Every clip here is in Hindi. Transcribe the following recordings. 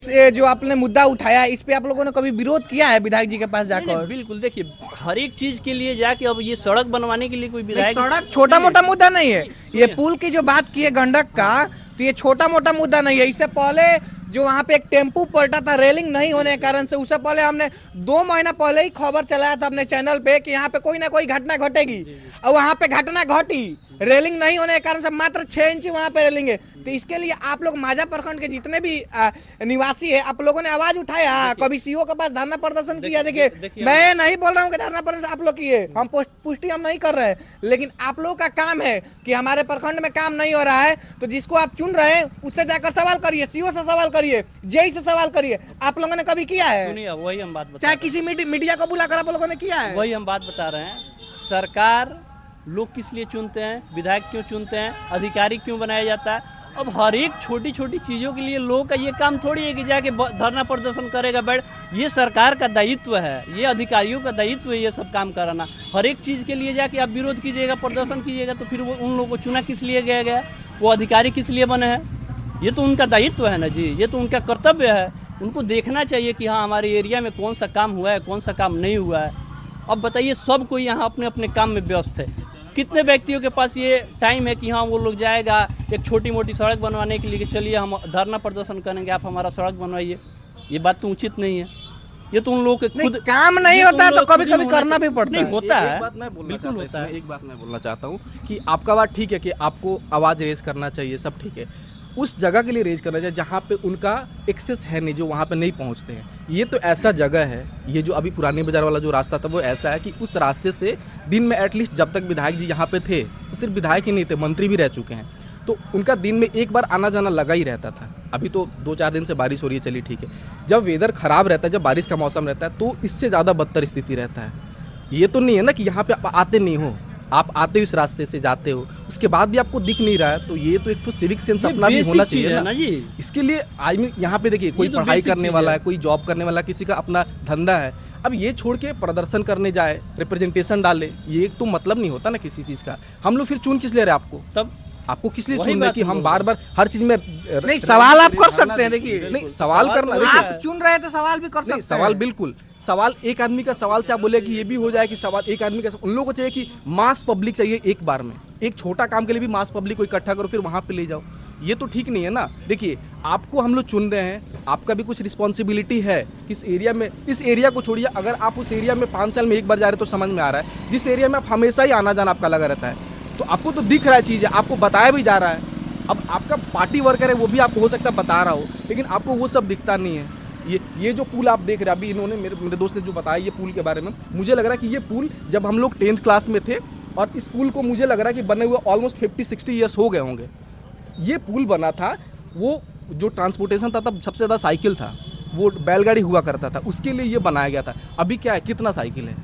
ये जो आपने मुद्दा उठाया इस पे आप लोगों ने कभी विरोध किया है विधायक जी के पास जाकर? बिल्कुल, देखिए हर एक चीज के लिए जाके अब ये सड़क बनवाने के लिए कोई विधायक सड़क छोटा मोटा मुद्दा नहीं है। ये सुनिए। पुल की जो बात की है गंडक का, तो ये छोटा मोटा मुद्दा नहीं है। इससे पहले जो वहाँ पे एक टेम्पू पलटा था रेलिंग नहीं होने के कारण से, उससे पहले हमने 2 महीना पहले ही खबर चलाया था अपने चैनल पे कि यहाँ पे कोई ना कोई घटना घटेगी, और वहाँ पे घटना घटी। रेलिंग नहीं होने के कारण से मात्र 6 इंच वहाँ पे रेलिंग है। तो इसके लिए आप लोग मांझा प्रखंड के जितने भी निवासी है, आप लोगों ने आवाज उठाया, कभी सीओ के पास धरना प्रदर्शन किया। देखिए मैं नहीं बोल रहा हूँ कि धरना प्रदर्शन आप लोग किए, हम पुष्टि हम नहीं कर रहे हैं, लेकिन आप लोगों का काम है कि हमारे प्रखंड में काम नहीं हो रहा है तो जिसको आप चुन रहे हैं उससे जाकर सवाल करिए, सीओ से सवाल करिए, जेई से सवाल करिए। आप लोगों ने कभी किया है? सुनिए, वही हम बात बता चाहे किसी मीडिया को बुलाकर आप लोगों ने किया है? वही हम बात बता रहे हैं। सरकार लोग किस लिए चुनते हैं, विधायक क्यों चुनते हैं, अधिकारी क्यों बनाया जाता है? अब हर एक छोटी छोटी चीज़ों के लिए लोगों का ये काम थोड़ी है कि जाके धरना प्रदर्शन करेगा बैठ। ये सरकार का दायित्व है, ये अधिकारियों का दायित्व है ये सब काम कराना। हर एक चीज़ के लिए जाके आप विरोध कीजिएगा, प्रदर्शन कीजिएगा, तो फिर वो उन लोगों को चुना किस लिए गया, वो अधिकारी किस लिए बने हैं? ये तो उनका दायित्व है ना जी, ये तो उनका कर्तव्य है। उनको देखना चाहिए कि हाँ हमारे एरिया में कौन सा काम हुआ है, कौन सा काम नहीं हुआ है। अब बताइए, सब कोई यहाँ अपने अपने काम में व्यस्त है। कितने व्यक्तियों के पास ये टाइम है कि हाँ वो लोग जाएगा एक छोटी मोटी सड़क बनवाने के लिए कि चलिए हम धरना प्रदर्शन करेंगे, आप हमारा सड़क बनवाइए? ये बात तो उचित नहीं है। ये तो उन लोगों के खुद काम नहीं होता है तो कभी कभी करना भी पड़ता है। होता है। एक बात मैं बोलना चाहता हूँ कि आपका बात ठीक है कि आपको आवाज़ रेज करना चाहिए, सब ठीक है। उस जगह के लिए रेज करना चाहिए जहाँ पे उनका एक्सेस है नहीं, जो वहाँ पे नहीं पहुँचते हैं। ये तो ऐसा जगह है, ये जो अभी पुरानी बाजार वाला जो रास्ता था वो ऐसा है कि उस रास्ते से दिन में एटलीस्ट जब तक विधायक जी यहाँ पे थे, तो सिर्फ विधायक ही नहीं थे, मंत्री भी रह चुके हैं, तो उनका दिन में एक बार आना जाना लगा ही रहता था। अभी तो 2-4 दिन से बारिश हो रही है, चलिए ठीक है। जब वेदर ख़राब रहता है, जब बारिश का मौसम रहता है, तो इससे ज़्यादा बदतर स्थिति रहता है। ये तो नहीं है ना कि यहाँ पे आप आते नहीं हो, आप आते हो इस रास्ते से जाते हो, उसके बाद भी आपको दिख नहीं रहा है, तो ये तो एक तो सिविक सेंस अपना भी होना चाहिए ना जी। इसके लिए आई मीन यहाँ पे देखिए, कोई पढ़ाई करने वाला है, कोई जॉब करने वाला, किसी का अपना धंधा है। अब ये छोड़ के प्रदर्शन करने जाए, रिप्रेजेंटेशन डाले, ये तो मतलब नहीं होता ना किसी चीज़ का। हम लोग फिर चुन किस ले रहे आपको? तब आपको किस लिए सुन रहे कि हम बार बार हर चीज में नहीं सवाल आप कर सकते हैं। देखिए नहीं सवाल करना, आप चुन रहे हैं तो सवाल भी कर सकते हैं। सवाल बिल्कुल, सवाल एक आदमी का सवाल से आप बोले कि ये भी हो जाए कि सवाल एक आदमी का। उन लोगों को चाहिए कि मास पब्लिक चाहिए एक बार में, एक छोटा काम के लिए भी मास पब्लिक को इकट्ठा करो फिर वहाँ पे ले जाओ। ये तो ठीक नहीं है ना। देखिए आपको हम लोग चुन रहे हैं, आपका भी कुछ रिस्पॉन्सिबिलिटी है किस एरिया में। इस एरिया को छोड़िए, अगर आप उस एरिया में 5 साल में एक बार जा रहे तो समझ में आ रहा है। जिस एरिया में आप हमेशा ही आना जाना आपका लगा रहता है, तो आपको तो दिख रहा है चीज़ है, आपको बताया भी जा रहा है। अब आपका पार्टी वर्कर है, वो भी आपको हो सकता है बता रहा हो, लेकिन आपको वो सब दिखता नहीं है। ये जो पुल आप देख रहे हैं, अभी इन्होंने मेरे दोस्त ने जो बताया ये पुल के बारे में, मुझे लग रहा है कि ये पुल जब हम लोग 10th क्लास में थे, और इस पुल को मुझे लग रहा है कि बने हुए ऑलमोस्ट 50-60 ईयर्स हो गए होंगे। ये पुल बना था, वो जो ट्रांसपोर्टेशन था तब सबसे ज़्यादा साइकिल था, वो बैलगाड़ी हुआ करता था, उसके लिए ये बनाया गया था। अभी क्या है, कितना साइकिल है।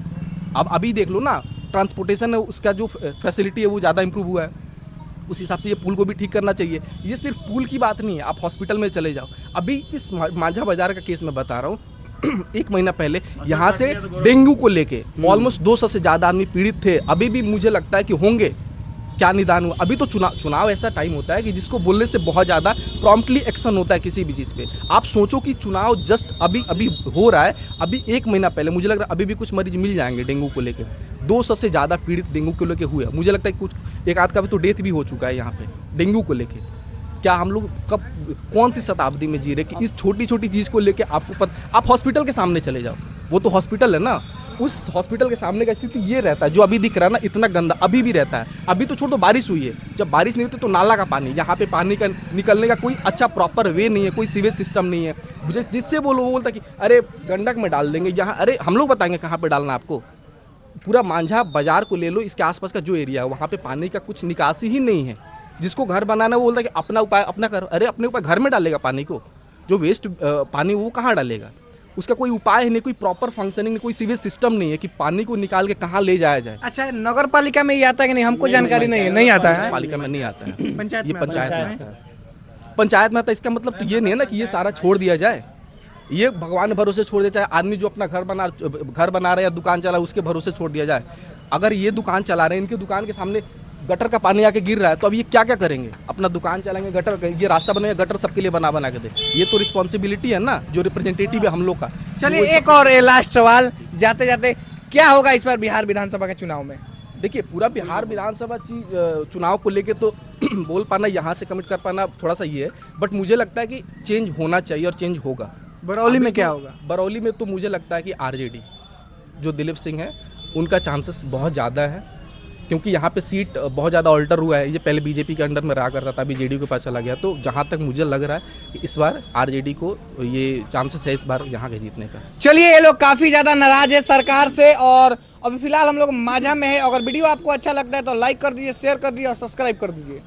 अब अभी देख लो ना, ट्रांसपोर्टेशन है उसका जो फैसिलिटी है वो ज़्यादा इंप्रूव हुआ है, उस हिसाब से ये पुल को भी ठीक करना चाहिए। ये सिर्फ पुल की बात नहीं है, आप हॉस्पिटल में चले जाओ। अभी इस मांझा बाजार का केस मैं बता रहा हूँ 1 महीना पहले यहाँ से डेंगू को लेके ऑलमोस्ट 200 से ज़्यादा आदमी पीड़ित थे। अभी भी मुझे लगता है कि होंगे, क्या निदान हुआ? अभी तो चुनाव ऐसा टाइम होता है कि जिसको बोलने से बहुत ज़्यादा प्रॉम्प्टली एक्शन होता है किसी भी चीज़ पे। आप सोचो कि चुनाव जस्ट अभी हो रहा है, अभी 1 महीना पहले मुझे लग रहा है अभी भी कुछ मरीज मिल जाएंगे डेंगू को लेके। 200 से ज़्यादा पीड़ित डेंगू को लेके हुए, मुझे लगता है कुछ एक आध का भी तो डेथ भी हो चुका है यहाँ पे डेंगू को लेके। क्या हम लोग कब कौन सी शताब्दी में जी रहे कि इस छोटी छोटी चीज़ को लेके आपको आप हॉस्पिटल के सामने चले जाओ, वो तो हॉस्पिटल है ना, उस हॉस्पिटल के सामने का स्थिति ये रहता है जो अभी दिख रहा है ना, इतना गंदा अभी भी रहता है। अभी तो छोड़ो बारिश हुई है, जब बारिश नहीं होती तो नाला का पानी, यहाँ पे पानी का निकलने का कोई अच्छा प्रॉपर वे नहीं है, कोई सीवेज सिस्टम नहीं है। जिससे वो बोलता कि अरे गंडक में डाल देंगे, यहाँ अरे हम लोग बताएंगे कहाँ पे डालना आपको। पूरा मांझा बाजार को ले लो, इसके आसपास का जो एरिया है वहाँ पे पानी का कुछ निकासी ही नहीं है। जिसको घर बनाना है वो बोलता है कि अपना उपाय अपना कर, अरे अपने ऊपर घर में डालेगा पानी को, जो वेस्ट पानी वो कहाँ डालेगा? उसका कोई उपाय है नहीं, कोई प्रॉपर फंक्शनिंग नहीं, कोई सीवेज सिस्टम नहीं है कि पानी को निकाल के कहाँ ले जाया जाए। अच्छा, नगर पालिका में ये आता है कि नहीं? हमको जानकारी नहीं आता है। पालिका में नहीं आता है, ये पंचायत में आता है। पंचायत में आता है, इसका मतलब तो ये नहीं है ना कि ये सारा छोड़ दिया जाए, ये भगवान भरोसे छोड़ दिया जाए। आदमी जो अपना घर बना रहा है या दुकान चला उसके भरोसे छोड़ दिया जाए। अगर ये दुकान चला रहे हैं, इनके दुकान के सामने गटर का पानी आके गिर रहा है, तो अब ये क्या क्या करेंगे? अपना दुकान चलाएंगे, गटर ये रास्ता बनाएंगे, गटर सबके लिए बना बना के दे। ये तो रिस्पॉन्सिबिलिटी है ना, जो रिप्रेजेंटेटिव है हम लोग का। चलिए एक और लास्ट सवाल जाते जाते, क्या होगा इस बार बिहार विधानसभा के चुनाव में? देखिए, पूरा बिहार विधानसभा चुनाव को लेके तो बोल पाना, यहाँ से कमिट कर पाना थोड़ा सा ये है, बट मुझे लगता है कि चेंज होना चाहिए और चेंज होगा। बरौली में क्या होगा? बरौली में तो मुझे लगता है कि आरजेडी जो दिलीप सिंह है उनका चांसेस बहुत ज़्यादा है, क्योंकि यहाँ पे सीट बहुत ज़्यादा ऑल्टर हुआ है। ये पहले बीजेपी के अंडर में रहा करता था, अभी जेडीयू के पास चला गया। तो जहाँ तक मुझे लग रहा है कि इस बार आरजेडी को ये चांसेस है इस बार यहाँ के जीतने का। चलिए, ये लोग काफी ज्यादा नाराज है सरकार से, और अभी फिलहाल हम लोग माझा में है। अगर वीडियो आपको अच्छा लगता है तो लाइक कर दीजिए, शेयर कर दीजिए और सब्सक्राइब कर दीजिए।